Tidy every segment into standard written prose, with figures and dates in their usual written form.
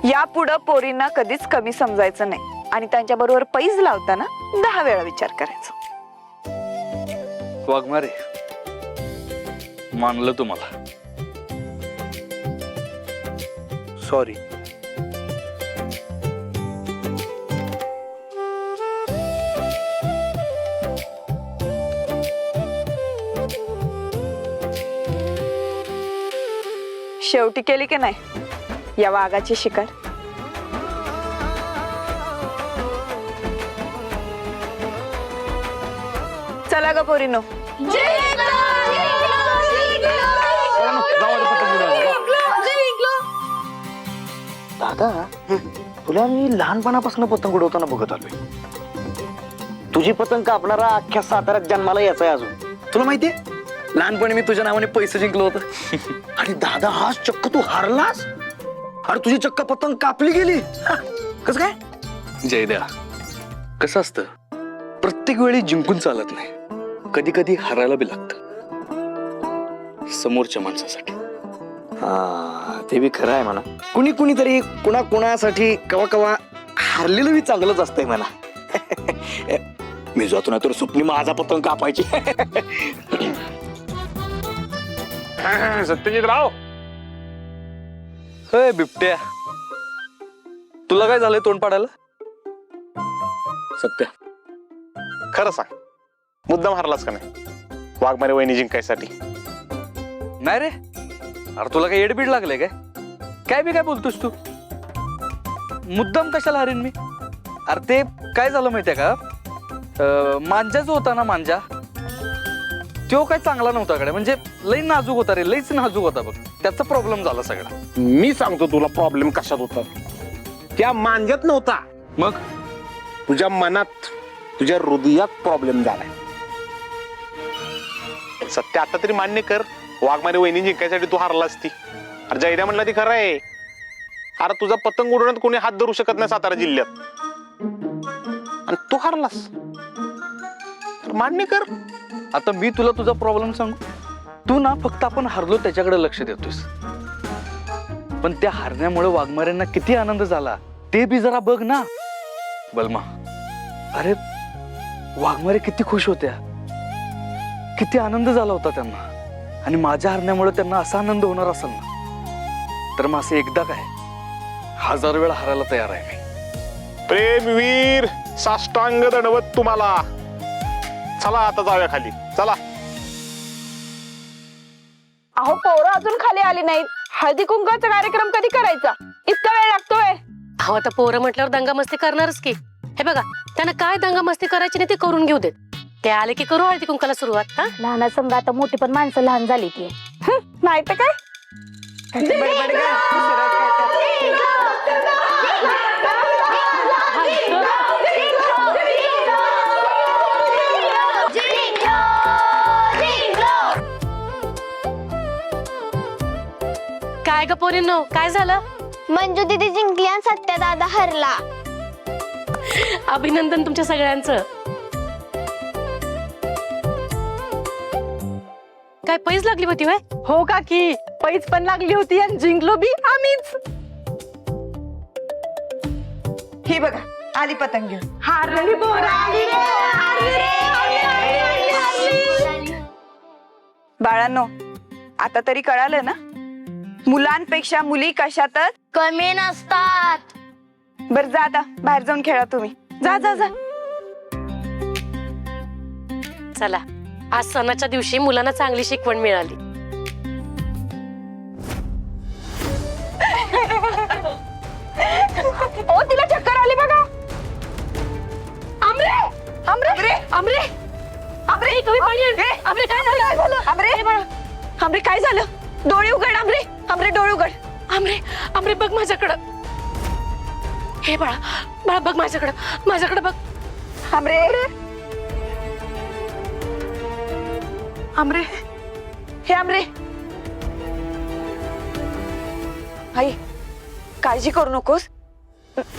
यापुढे पोरींना कधीच कमी समजायचं नाही आणि त्यांच्या बरोबर पैज लावताना 10 वेळा विचार करायचा. वाघमारे, मानलं तुम्हाला. सॉरी. शेवटी केली की नाही या वाघाची शिकार. चला ग पोरीनो. दादा, तुला मी लहानपणापासून पतंग उडवताना बघत आलोय. तुझी पतंग कापणारा अख्ख्या साताऱ्यात जन्माला यायचा आहे अजून. तुला माहितीये लहानपणी मी तुझ्या नावाने पैसे जिंकलो होतं. आणि दादा हा चक्क तू हारलास. अरे तुझी चक्क पतंग कापली गेली. कस काय? जयद्या, कसं असतं, प्रत्येक वेळी जिंकून चालत नाही, कधी कधी हरायला बी लागतं समोरच्या माणसासाठी. हा, ते बी खरं आहे म्हणा. कुणी कुणीतरी कुणा कुणासाठी कवा कवा हारलेलं बी चांगलंच असतंय म्हणा. मी जातो ना तर सुपनी माझा पतंग कापायची. सत्यजित राव, हे बिबट्या, तुला काय झालंय तोंड पाडायला? सत्य खरं सांग, मुद्दाम हरलास का नाही वाघमारे वहिनी जिंकायसाठी? नाही रे, अरे तुला काय येडबीड लागले काय? काय बी काय बोलतोस तू? मुद्दाम कशाला हरीन मी? अरे ते काय झालं माहितीये का, मांजा जो होता ना, मांजा तो काय चांगला नव्हता कडे, म्हणजे लई नाजूक होता रे, लईच नाजूक होता बघ. त्याचा प्रॉब्लेम झाला सगळा. मी सांगतो तुला प्रॉब्लेम कशात होता. त्या मांजत नव्हता, मग तुझ्या मनात, तुझ्या हृदयात प्रॉब्लेम झालाय. सत्य आता तरी मान्य कर, वाघमारे वहिनी जिंकायसाठी तू हारला असती. अरे जयद्या म्हणला ती खरं आहे. अरे तुझा पतंग उडवण्यात कोणी हात धरू शकत नाही सातारा जिल्ह्यात, आणि तू हारलास. मान्य कर. आता मी तुला तुझा प्रॉब्लेम सांगू. तू ना फक्त आपण हारलो त्याच्याकडे लक्ष देतोस, पण त्या हारण्यामुळे वाघमाऱ्यांना किती आनंद झाला ते बी जरा बघ ना. बलमा, अरे वाघमारे किती खुश होत्या, किती आनंद झाला होता त्यांना. आणि माझ्या हारण्यामुळे त्यांना असा आनंद होणार असेल ना, तर मग असं एकदा काय 1000 वेळा हारायला तयार आहे मी. प्रेमवीर, साष्टांग दंडवत तुम्हाला. चला आता जाऊया खाली, चला. अहो पोरं अजून खाली आली नाहीत. हळदी कुंकाचा कार्यक्रम कधी करायचा? इतका वेळ लागतोय? अहो आता पोरं म्हटल्यावर दंगामस्ती करणारच की. हे बघा, त्यांना काय दंगामस्ती करायची नाही ते करून घेऊ देत. ते आले की करू हळदी कुंकाला सुरुवात. हा, लहान समजा आता मोठी पण माणसं लहान झाली की. नाही तर काय. बडबड ग. काय ग पोरींनो, काय झालं? मंजू दीदी जिंकली आणि सत्या दादा हरला. अभिनंदन तुमच्या सगळ्यांचं. काय पैज लागली होती वय? हो काकी, पैज पण लागली होती आणि जिंकलो बी आम्हीच. ही बघा आली पतंग घेऊन. हारलेली पोरं आली रे, बाळांनो, आता तरी कळालं ना, मुलांपेक्षा मुली कशातच कमी नसतात. बर जा आता बाहेर जाऊन खेळा तुम्ही. जा जा जा. चला, आज सणाच्या दिवशी मुलांना चांगली शिकवण मिळाली. ओ तिला चक्कर आली बघा. आमरे आमरे आमरे आमरे तुम्ही पाणी आण. आमरे काय झालं? आमरे काय झालं? डोळे उघड आमरे. आमरे डोळे उघड. आमरे आमरे बघ माझ्याकडं. हे बाळा, बाळा बघ माझ्याकडं, माझ्याकडं बघ. आमरे आमरे हे आमरे. आई काळजी करू नकोस,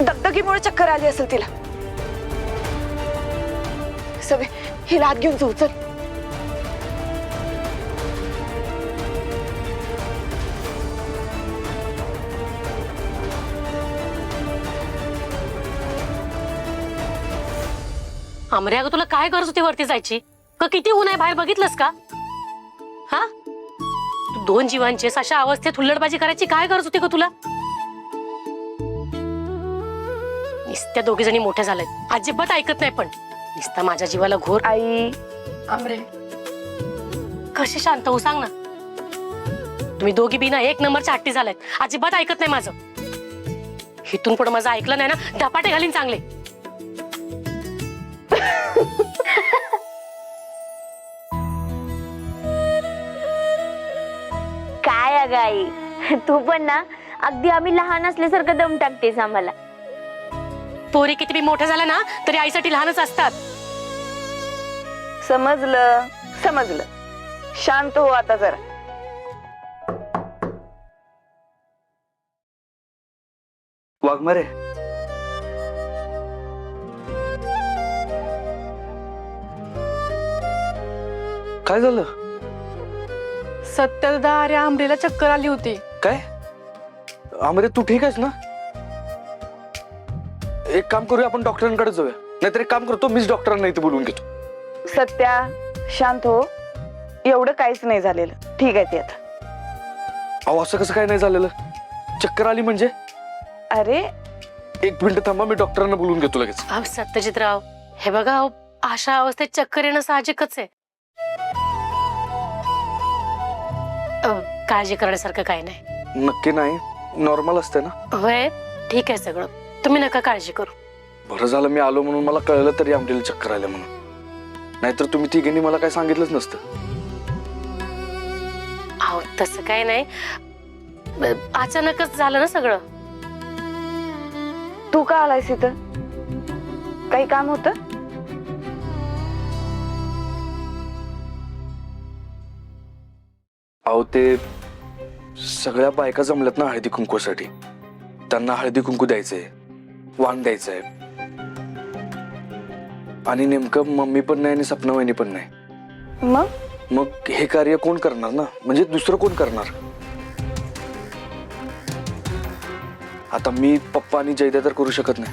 दगदगीमुळे चक्कर आली असेल तिला. सगळे हिला आत घेऊन जाऊ. चल. आमरे अगं तुला काय गरज होती वरती जायची? का किती ऊन आहे बाहेर बघितलंस का? हा, तू 2 जीवांची आहेस, अशा अवस्थेत हुल्लडबाजी करायची काय गरज होती का तुला? नुसत्या 2 जणी मोठ्या झाल्यात, अजिबात ऐकत नाही. पण नुसता माझ्या जीवाला घोर. आई आमरे कशी शांत हो सांग ना. तुम्ही दोघी बी ना 1 नंबरच्या हट्टी झालात, अजिबात ऐकत नाही माझं. इथून पुढे माझं ऐकलं नाही ना, धपाटे घालीन चांगले. काय अगं आई, तू पण ना अगदी आम्ही लहान असल्यासारखं दम टाकतेस आम्हाला. पोरी किती बी मोठ्या झाल्या ना तरी आईसाठी लहानच असतात. समजलं समजलं, शांत हो आता जरा. वाघमारे, काय झालं? सत्यदा, अरे आंबरीला चक्कर आली होती. काय आमरे, तू ठीक आहेस ना? एक काम करूया, आपण डॉक्टरांकडे जाऊया. नाहीतर एक काम करतो, मीच डॉक्टरांना इथे बोलवून घेतो. सत्या शांत हो, एवढं काहीच नाही झालेलं, ठीक आहे ते आता. अहो असं कसं काय नाही झालेलं? चक्कर आली म्हणजे? अरे 1 मिनिट थांबा, मी डॉक्टरांना बोलवून घेतो लगेच. अहो सत्यजितराव, हे बघा अहो, अशा अवस्थेत चक्कर येणं साहजिकच आहे. काळजी करण्यासारखं काही नाही. नक्की नाही, नॉर्मल असते ना? होय, ठीक आहे सगळं, तुम्ही नका काळजी करू. बरं झालं मी आलो म्हणून मला कळलं तरी आमटीला चक्कर आल्या म्हणून. नाहीतर तुम्ही तिघांनी मला काय सांगितलंच नसतं. अहो तसं काही नाही, अचानकच झालं ना सगळं. तू का आलायस इथं? काही काम होतं? अहो ते सगळ्या बायका जमल्यात ना हळदी कुंकूसाठी. त्यांना हळदी कुंकू द्यायचंय, वाण द्यायचंय. आणि नेमकं मम्मी पण नाही आणि सपना वहिनी पण नाही. मग हे कार्य कोण करणार ना? म्हणजे दुसरं कोण करणार? आता मी, पप्पा आणि जयदा तर करू शकत नाही.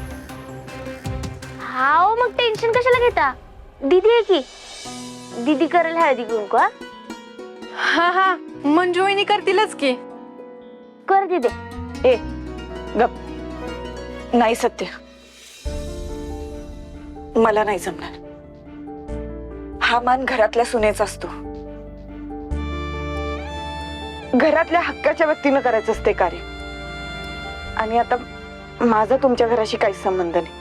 हाव, मग टेन्शन कशाला घेता? दीदी आहे की, दीदी करेल हळदी कुंकू. हा हा, मंजू वहिनी करतीलच की. कर दीदी. ए गप, नाही सत्य, मला नाही जमणार. हा मान घरातल्या सुनेचा असतो. घरातल्या हक्काच्या व्यक्तीनं करायचं असते कार्य. आणि आता माझा तुमच्या घराशी काहीच संबंध नाही.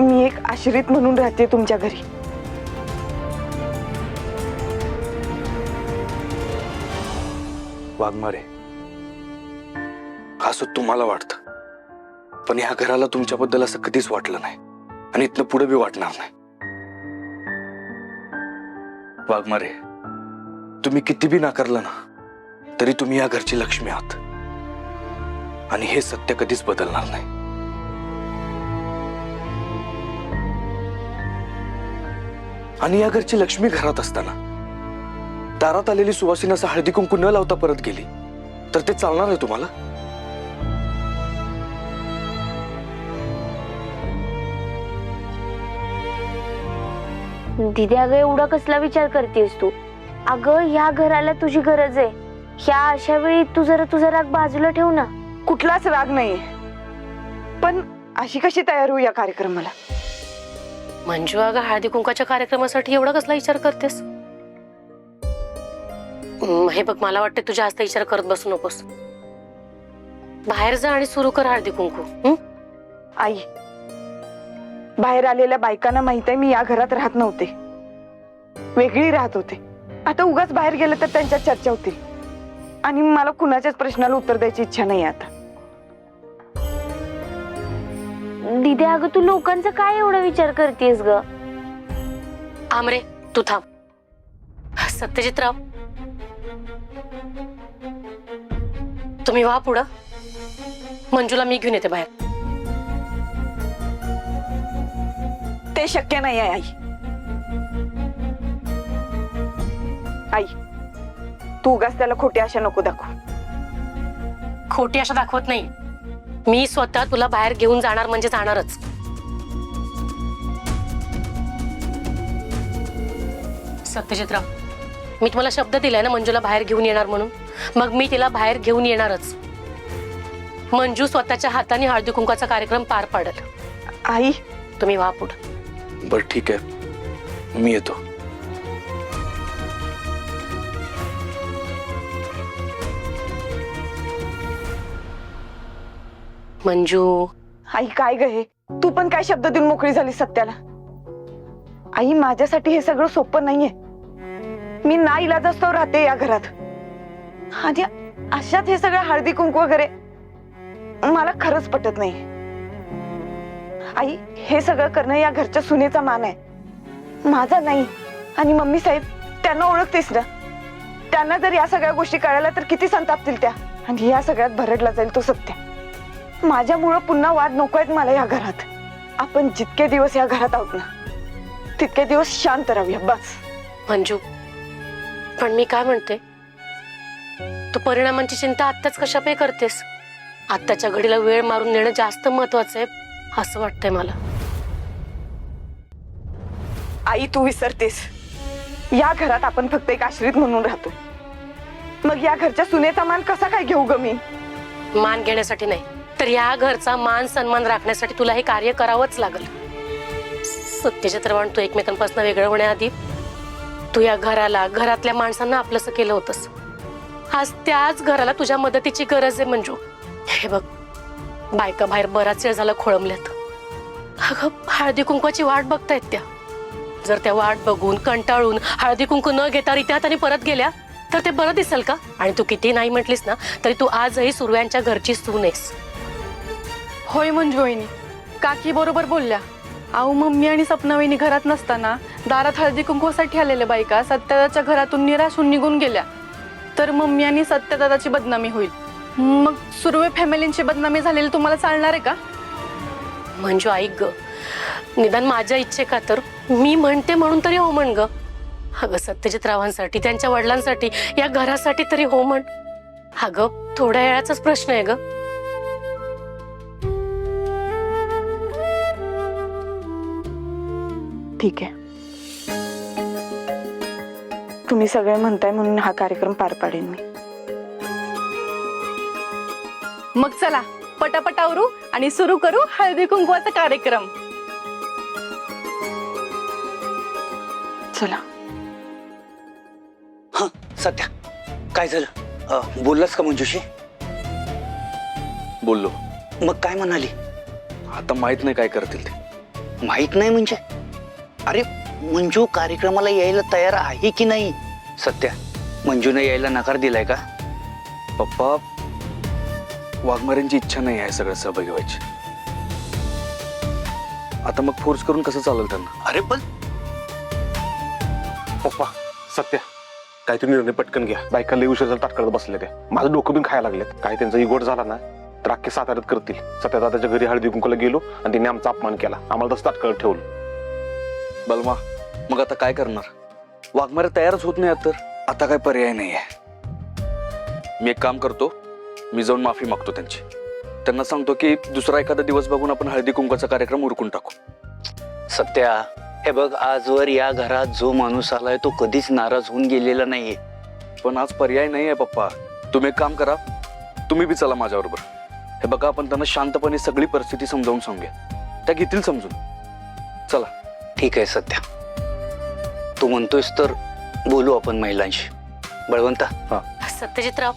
मी एक आश्रित म्हणून राहते तुमच्या घरी. वाघमारे, असं तुम्हाला वाटतं, पण ह्या घराला तुमच्याबद्दल असं कधीच वाटलं नाही आणि इथनं पुढे बी वाटणार नाही. वाघमारे, तुम्ही किती बी नाकारलं ना तरी तुम्ही या घरची लक्ष्मी आहात आणि हे सत्य कधीच बदलणार नाही. आणि या घरची लक्ष्मी घरात असताना दारात आलेली सुवासिनी असं हळदी कुंकू न लावता परत गेली तर ते चालणार आहे तुम्हाला? दीदी अगं, एवढा कसला विचार करतेस तू? अगं, ह्या घराला तुझी गरज आहे. ह्या अशा वेळी तू जरा तुझा राग बाजूला ठेव ना. कुठलाच राग नाहीये, पण अशी कशी तयार होऊ या कार्यक्रमाला? मंजू अगं, हळदी कुंकाच्या कार्यक्रमासाठी एवढा कसला विचार करतेस? हे बघ, मला वाटतं तुझ्या जास्त विचार करत बसू नकोस. बाहेर जा आणि सुरू कर हळदी कुंकू. आई, बाहेर आलेल्या बायकांना माहित आहे मी या घरात राहत नव्हते, वेगळी राहत होते. आता उगाच बाहेर गेलं तर त्यांच्यात चर्चा होतील आणि मला कुणाच्याच प्रश्नाला उत्तर द्यायची इच्छा नाही आता. दीदी अगं, तू लोकांचा काय एवढा विचार करतेस ग? आमरे, तू थांब. सत्यजितराव, तुम्ही वा पुढं. मंजूला मी घेऊन येते बाहेर. ते शक्य नाही आहे आई. आई, तू उगाच त्याला खोटी आशा नको दाखवू. खोटी आशा दाखवत नाही. मी स्वतः तुला बाहेर घेऊन जाणार म्हणजे जाणारच. सत्यजितराव, मी तुम्हाला शब्द दिलाय ना मंजूला बाहेर घेऊन येणार म्हणून. मग मी तिला बाहेर घेऊन येणारच. मंजू स्वतःच्या हाताने हळदी कुंकाचा कार्यक्रम पार पाडेल. आई तुम्ही वा पुढे. बरं ठीक आहे, मी येतो. मंजू, आई काय ग हे, तू पण काय शब्द देऊन मोकळी झाली सत्याला? आई माझ्यासाठी हे सगळं सोपं नाहीये. मी ना इलाजास्तव राहते या घरात आणि अशात हे सगळं हळदी कुंकू वगैरे मला खरंच पटत नाही. आई हे सगळं करणं या घरच्या सुनेचा मान आहे, माझा नाही. आणि मम्मी साहेब त्यांना ओळखतेस ना, त्यांना जर या सगळ्या गोष्टी कळाल्या तर किती संतापतील त्या. आणि या सगळ्यात भरडला जाईल तो सत्य. माझ्यामुळं पुन्हा वाद नको आहेत मला या घरात. आपण जितके दिवस या घरात आहोत ना तितके दिवस शांत राहूया बस. मंजू, पण मी काय म्हणते, तू परिणामांची चिंता आत्ताच कशापे करतेस? आत्ताच्या घडीला वेळ मारून नेणं जास्त महत्वाचं आहे असं वाटतंय मला. आई तू विसरतेस, या घरात आपण फक्त एक आश्रित म्हणून राहतो. मग या घरच्या सुनेचा मान कसा काय घेऊ ग मी? मान घेण्यासाठी नाही तर या घरचा मान सन्मान राखण्यासाठी तुला हे कार्य करावंच लागल. सत्यजितराव, तू एकमेकांपासून वेगळं होण्याआधी तू या घराला, घरातल्या माणसांना आपलंसं केलं होतंस. आज त्याच घराला तुझ्या मदतीची गरज आहे मंजू. हे बघ, बायका बाहेर बराच वेळ झाला खोळंबल्यात. अगं, हळदी कुंकवाची वाट बघतायत त्या. जर त्या वाट बघून कंटाळून हळदी कुंकू न घेता रित्या हाताने परत गेल्या तर ते बरं दिसेल का? आणि तू किती नाही म्हटलीस ना तरी तू आजही सुरव्यांच्या घरची सून आहेस. होय मंजू वहिनी, काकी बरोबर बोलल्या. अहो, मम्मी आणि सपना वहिनी घरात नसताना दारात हळदी कुंकवासाठी आलेल्या बायका सत्यदाच्या घरातून निराश होऊन निघून गेल्या तर मम्मी आणि सत्यदादाची बदनामी होईल. मग सुर्वे फॅमिलींची बदनामी झालेली तुम्हाला चालणार आहे का? मंजू ऐक ग, निदान माझ्या इच्छे का तर मी म्हणते म्हणून तरी हो म्हण ग. अगं, सत्यजितरावांसाठी, त्यांच्या वडिलांसाठी, या घरासाठी तरी हो म्हण. अगं, थोड्या वेळाचाच प्रश्न आहे ग. ठीक आहे, तुम्ही सगळे म्हणताय म्हणून हा कार्यक्रम पार पाडेन मी. मग चला पटापट आवरू आणि सुरू करू हळदी कुंकवाचा कार्यक्रम. चला. हा सत्या, काय झालं? बोललास का मंजूशी? बोललो. मग काय म्हणाली? आता माहित नाही काय करतील ते. माहित नाही म्हणजे? अरे मंजू कार्यक्रमाला यायला तयार आहे की नाही? सत्या, मंजूने यायला नकार दिलाय का? पप्पा, वाघमारेंची इच्छा नाही आहे सगळं सहभागी व्हायची. आता मग फोर्स करून कसं चालेल त्यांना? अरे पण पप्पा, सत्या, काहीतरी निर्णय पटकन घ्या. बायका लई उशीर झाला ताटकळत बसले ते. माझं डोकं बिन खायला लागलेत. काही त्यांचा इगोट झाला ना तर अख्खे साताऱ्यात करतील. सत्या दादाच्या घरी हळदी कुंकूला गेलो आणि त्यांनी आमचा अपमान केला. आम्हाला तसं ताटकळत ठेवलं. बलमा, मग आता काय करणार? वाघमारे तयारच होत नाही तर आता काय पर्याय नाही आहे. मी एक काम करतो, मी जाऊन माफी मागतो त्यांची. त्यांना सांगतो की दुसरा एखादा दिवस बघून आपण हळदी कुंकवाचा कार्यक्रम उरकून टाकू. सत्या, हे बघ, आजवर या घरात जो माणूस आलाय तो कधीच नाराज होऊन गेलेला नाहीये. पण आज पर्याय नाही आहे पप्पा. तुम्ही एक काम करा, तुम्ही बी चला माझ्याबरोबर. हे बघा, आपण त्यांना शांतपणे सगळी परिस्थिती समजावून सांगूया, त्या घेतील समजून. चला. ठीक आहे सत्या, तू म्हणतोयस तर बोलू आपण महिलांशी. बळवंता. सत्यजितराव,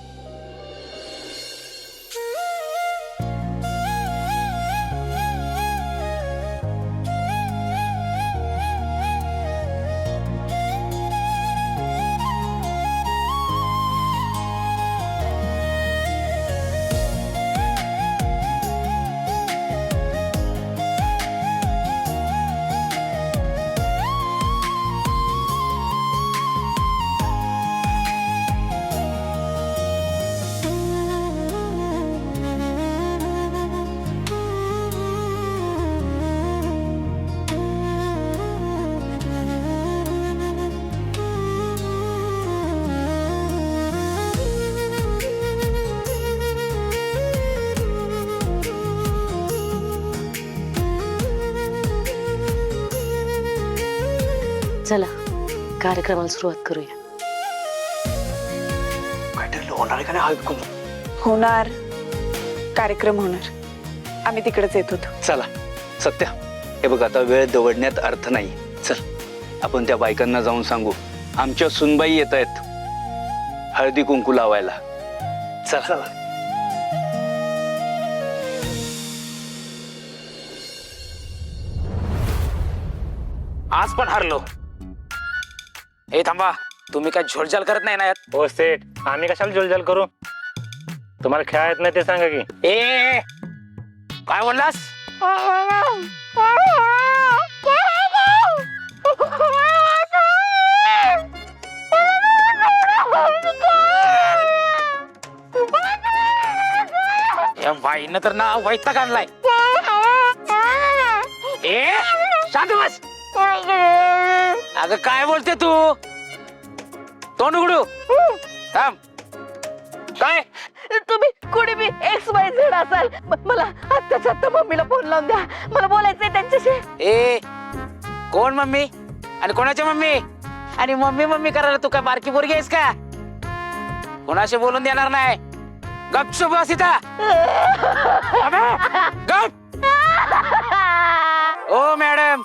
चला कार्यक्रमाला सुरुवात करूया. काय ठरलं होणार आहे का नाही हळद कुंकू? होणार, कार्यक्रम होणार. आम्ही तिकडेच येत होतो. चला सत्या, हे बघ आता वेळ दवडण्यात अर्थ नाही. चल आपण त्या बायकांना जाऊन सांगू आमच्या सुनबाई येत आहेत हळदी कुंकू लावायला. चला. आज पण हरलो. ए थांबा, तुम्ही काय झोलझाल करत नाही ना यात? हो सेठ, आम्ही कशाला जोलजाल करू? तुम्हाला खेळायत नाही ते सांगा की. ए काय बोललास? या बाईनं तर ना वैताग आणलाय. ए शांत बस. अगं काय बोलते तू? तोंड उघडू. थांब. काय? तुम्ही कुणी बी XYZ असाल, मला आत्ताच्या आत्ता मम्मीला फोन लावून द्या. मला बोलायचंय त्यांच्याशी. ए कोण मम्मी आणि कोणाच्या मम्मी? आणि मम्मी मम्मी करायला तू काय बारकी पोरगी आहेस का? कोणाशी बोलून देणार नाही. गपचूप बस इथं. गप. ओ मॅडम,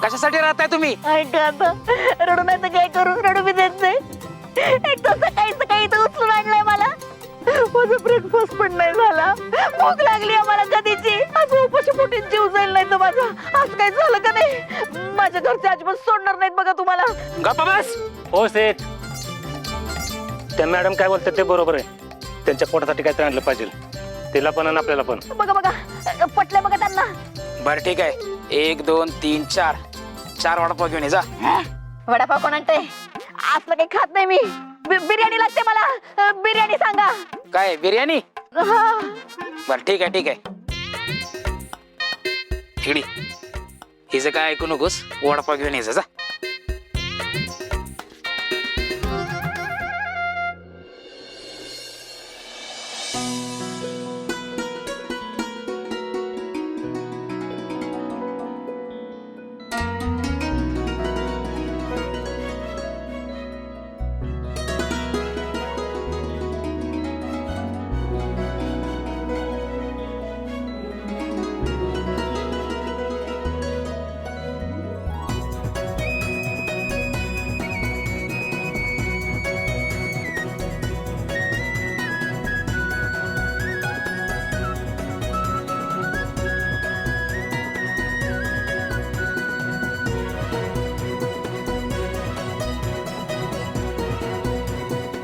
कशासाठी राहताय तुम्ही? रडू नाही तर काय करू? रडू बी देत नाही. एक तर सकाळी इथं उचलून आणलंय मला. माझा ब्रेकफास्ट पण नाही झाला. भूक लागली मला कधीची. आज उपाशी पोटी जीव जाईल नाही तर माझा. आज काही झालं का नाही? माझ्या घरचे अजिबात सोडणार नाहीत बघा तुम्हाला. गप्प बस. हो सेठ, त्या मॅडम काय बोलतात ते बरोबर आहे. त्यांच्या पोटासाठी काहीतरी आणलं पाहिजे, तिला पण आणि आपल्याला पण. बघा पटलंय बघा त्यांना. बर ठीक आहे. 1 2 3 4 4 वडापाव घेऊन ये जा. वडापाव कोण आणते? असलं काही खात नाही मी. बिर्याणी लागते मला. बिर्याणी सांगा. काय बिर्याणी? हा. बर ठीक आहे ठीक आहे. इकडे हिचं काय ऐकू नकोस. वडापाव घेऊन यायचं जा.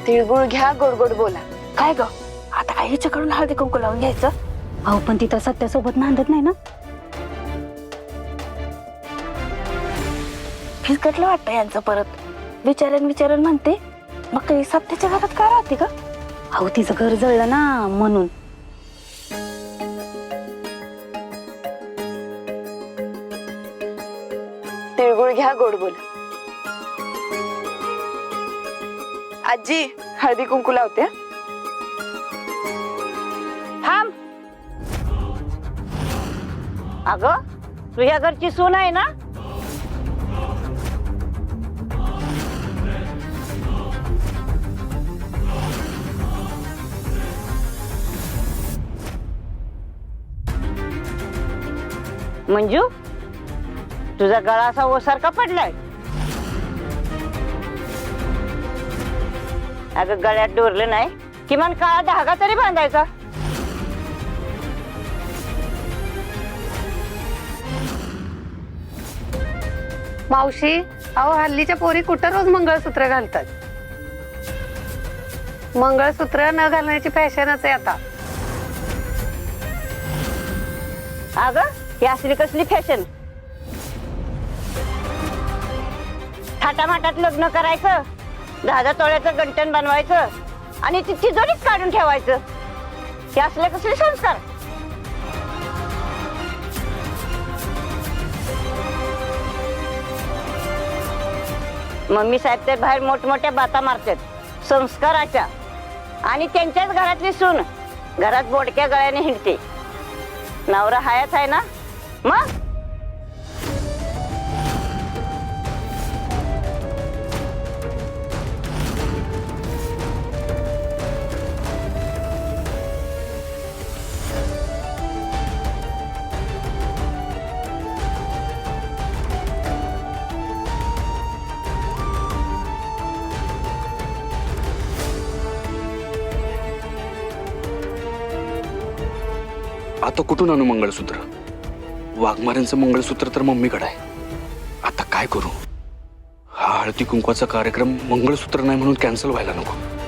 तिळगुळ घ्या, गोड गोड बोला. काय ग आता काय हिच्याकडून हळदी कुंकू लावून घ्यायचं? अहो पण तिथं सत्यासोबत नांदत नाही ना. फिसकटलं वाटतं यांचं परत. विचारण म्हणते. मग काही सत्याच्या घरात काय राहते का? अहो तिचं घर जळलं ना म्हणून. तिळगुळ घ्या, गोड बोला. आजी हळदी कुंकू लावते. थांब. अगं तुझ्या घरची सून आहे ना? मंजू, तुझा गळा असा ओसारखा पडलाय. अगं गळ्यात डोरलं नाही, किमान काळा धागा तरी बांधायचा. मावशी, अहो हल्लीच्या पोरी कुठं रोज मंगळसूत्र घालतात. मंगळसूत्र न घालण्याची फॅशनच आहे आता. अगं ही असली कसली फॅशन? थाटामाटात लग्न करायचं, 10 तोळ्याचं गंटन बनवायचं आणि ती तिजोरीच काढून ठेवायचं. हे असले कसले संस्कार? मम्मी साहेब तर बाहेर मोठमोठ्या बाता मारतात संस्काराच्या, आणि त्यांच्याच घरातली सून घरात बोडक्या गळ्याने हिंडते. नवरा हायच आहे ना मग? आता कुठून आणू मंगळसूत्र? वाघमाऱ्यांचं मंगळसूत्र तर मम्मीकडे आहे. आता काय करू? हा हळदी कुंकवाचा कार्यक्रम मंगळसूत्र नाही म्हणून कॅन्सल व्हायला नको.